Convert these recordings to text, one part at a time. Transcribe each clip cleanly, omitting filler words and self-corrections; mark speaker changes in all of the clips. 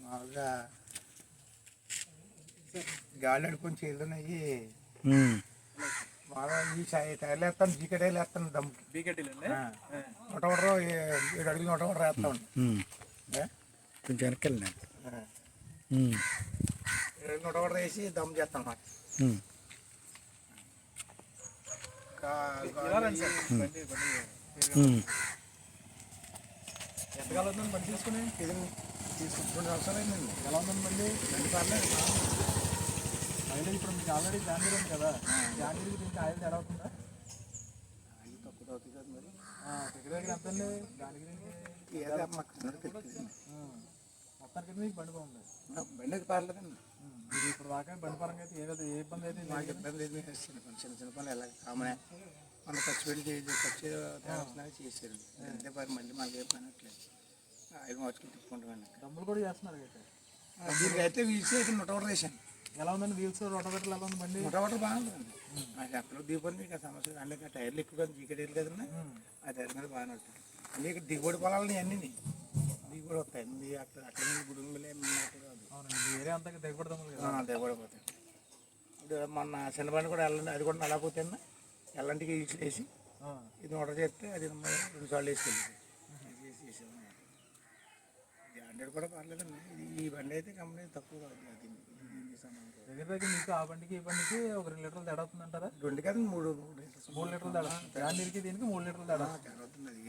Speaker 1: మామూలుగా గాలి అడుకొని చేయడం అయ్యి మామూలుగా ఈ టైర్లు వేస్తాను, జీకే టైర్లు వేస్తాను దమ్ముకి. నూట 7 అడుగులు 100 వేస్తా ఉంటాను.
Speaker 2: కొంచెం వెనకెళ్ళి
Speaker 1: 100 వేసి దమ్ చేస్తాను అన్నమాట. ఎంతకాలం ఉందండి బండి తీసుకుని? తీసుకుని 2 సంవత్సరాలు అయిందండి. ఎలా ఉందండి బండి? బండి పర్లేదు. మైలేజ్ ఇప్పుడు మీకు ఆల్రెడీ జాంగీర్ ఉంది కదా, జాంగీర్కి దీనికి ఆయిల్ తేడా అవుతుందా? ఆయిల్ తక్కువ అవుతుంది కదా మరి. దగ్గర ఎంత అండి దానికి? మొత్తానికి మీకు బండి బాగుంది. బండికి పర్లేదండి. ఇది ఇప్పుడు దాకా బండి పరంగా అయితే ఏ ఇబ్బంది అయితే నాకు ఇబ్బంది అయితే చిన్న పనులు ఎలా కామనే మన ఖర్చు పెట్టి చేసారు అంతే పని. మళ్ళీ మాకు ఏ పని అట్లేదు. ఆయిల్ మార్చుకుని తిప్పుకుంటామండి. డబ్బులు కూడా చేస్తున్నారు అయితే. దీనికి అయితే వీల్స్ అయితే 100 వేసాను. ఎలా ఉందండి వీల్స్? రోటోవేటర్లు ఎలా ఉంది బండి? రోటోవేటర్ బాగుందండి. నాకు ఎక్కడ దిగుబడి మీకు సమస్య అంటే టైర్లు ఎక్కువ కదా, జీకే టైర్లు కదండి. ఆ టైర్ మీద బాగానే వస్తుంది. అన్నీ ఇక్కడ దిగుబడి పొలాలని అన్నీ దిగుబడి వస్తాయి. అక్కడ అక్కడ గుడి వేరే అంతా దిగబడతాం కదా, దిగబడిపోతాయి. ఇప్పుడు మొన్న చిన్న బండి కూడా వెళ్ళండి, అది కూడా అలా పోతాయి. ఎల్లంటికి ఈట్లు వేసి ఇది ఆర్డర్ చేస్తే అది 2 సార్లు వేసుకెళ్ళి చేసాము. బ్రాండెడ్ కూడా పర్లేదండి. ఈ బండి అయితే కంపెనీ తక్కువ కాదు. దగ్గర మీకు ఆ బండికి ఈ బండికి ఒక 2 లీటర్లు తేడా అవుతుందంటారా? 2 కాదు 3 లీటర్లు తేడా. బ్రాండెడ్కి దీనికి 3 లీటర్లు తేడా అవుతుంది. అది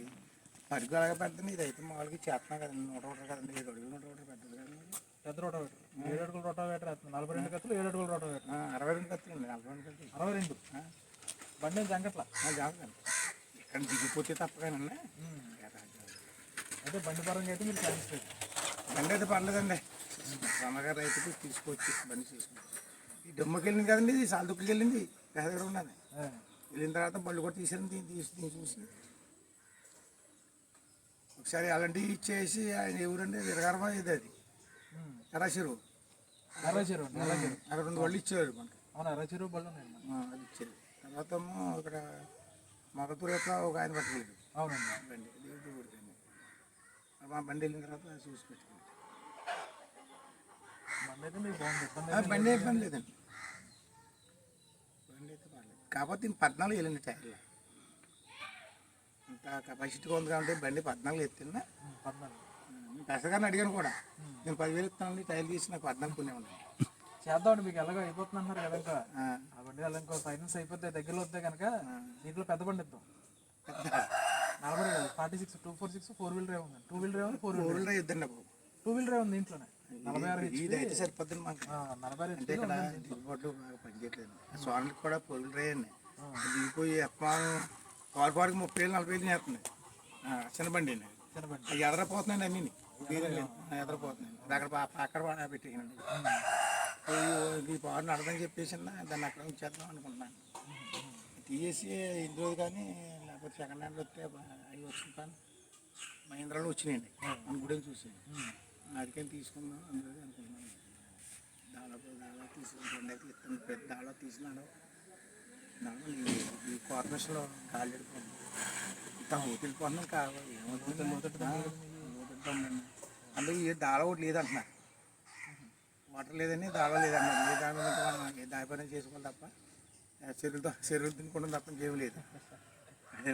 Speaker 1: పరుగు అలాగే పెద్దది. ఇది అయితే మామూలుగా చేస్తున్నాం కదండి. 100 కదండి. 7 అడుగులు 100 పెద్దది కదండి. పెద్ద రోటోవేటర్ 7 అడుగుల రోటోవేటర్ వేస్తుంది. 42 కత్తులు 7 అడుగుల రోటోవేటర్. 62 కత్తులు అండి. 62 బండి జంకట్ల జాగ్రత్త. ఇక్కడ దిగిపోతే తప్పగానండి. అయితే బండి పరంగా అయితే మీరు సాధిస్తారు. బండి అయితే పర్లేదండి. సన్నగా రైతుకి తీసుకోవచ్చు, బండి తీసుకోవచ్చు. ఈ దొమ్మకి వెళ్ళింది కదండి, ఇది సాల్దుక్కి వెళ్ళింది. దగ్గర ఉన్నది. వెళ్ళిన తర్వాత బళ్ళు కూడా తీసాను. దీన్ని చూసి ఒకసారి అలాంటివి ఇచ్చేసి ఆయన ఎవరండి విరగారమా ఇది అది ఎర్రచెరువు అక్కడ 2 బళ్ళు ఇచ్చేవారు మనకి. అవును, ఎర్రచెరువు బళ్ళు అది ఇచ్చేది. తర్వాత ఇక్కడ మగతూరు యొక్క ఒక ఆయన పట్టుకెళ్ళాడు. అవునండి. బండి ఊరికండి మా బండి వెళ్ళిన తర్వాత చూసి పెట్టుకున్నాడు. బండి అయితే మీకు బాగుంది. బండి ఇబ్బంది లేదండి. బండి అయితే పర్లేదు. కాకపోతే 14 వెళ్ళింది టైర్లో. అంత కెపాసిటీగా ఉంది కాబట్టి బండి 14 ఎత్తిందా. 14 పెసగారిని అడిగాను కూడా, నేను 10,000 ఇస్తానండి టైర్లు తీసి నాకు 14 కొనే ఉన్నాయి. చేద్దామండి. మీకు ఎలాగో అయిపోతుంది అన్నారు కదా, ఇంకా ఆ బండి అలా ఇంకో ఫైనాన్స్ అయిపోతే దగ్గరలో వస్తే కనుక దీంట్లో పెద్ద బండి ఇద్దాం. 40 46 246 4 వీల్ డ్రైవ్ ఉంది. 2 వీల్ డ్రైవ్ ఉంది, 4 వీల్ డ్రైవ్ ఇద్దండి. 2 వీల్ డ్రైవ్ ఉంది దీంట్లోనే. 46 ఇది అయితే సరిపోతుంది మాకు. 46 అంటే ఇక్కడ దిగుబాట్లు బాగా పనిచేయట్లేదు. సోనాలికి కూడా 4 వీల్ డ్రైవ్ అండి. దిగిపోయి ఎప్పాను పార్కి 30,000 40,000 చేస్తుంది. చిన్న బండి అండి. అది ఎదరపోతున్నాయండి అన్నీ ఎదరపోతున్నాయి. అక్కడ పెట్టేసానండి. ఈ పాడు నడదని చెప్పేసి దాన్ని అక్కడ ఉంచేద్దాం అనుకుంటున్నాను. తీసేసి ఇందులో కానీ లేకపోతే సెకండ్ హ్యాండ్లో వస్తే అవి వచ్చిన పని మహేంద్రాలో వచ్చినాయండి. మన గుడిని చూసి అదికని తీసుకుందాం అందులో అనుకుంటున్నాను. దాదాపు తీసుకుని 2 అయితే ఇస్తాను. పెద్ద దాలో తీసినాడు. ఈ కార్పొరేషన్లో గాలి వెళ్ళిపోతుంది. ఇంత వెళ్ళిపోతున్నాం కావాలి. అందుకే ఏ దాళ ఒకటి లేదంటున్నారు. వాటర్ లేదని దాళ లేదన్నారు. ఏ దాని మీద మనం ఏ దాని పని చేసుకోవాలి తప్ప చెరువులు తినుకోవడం తప్ప ఏమీ లేదు. అదే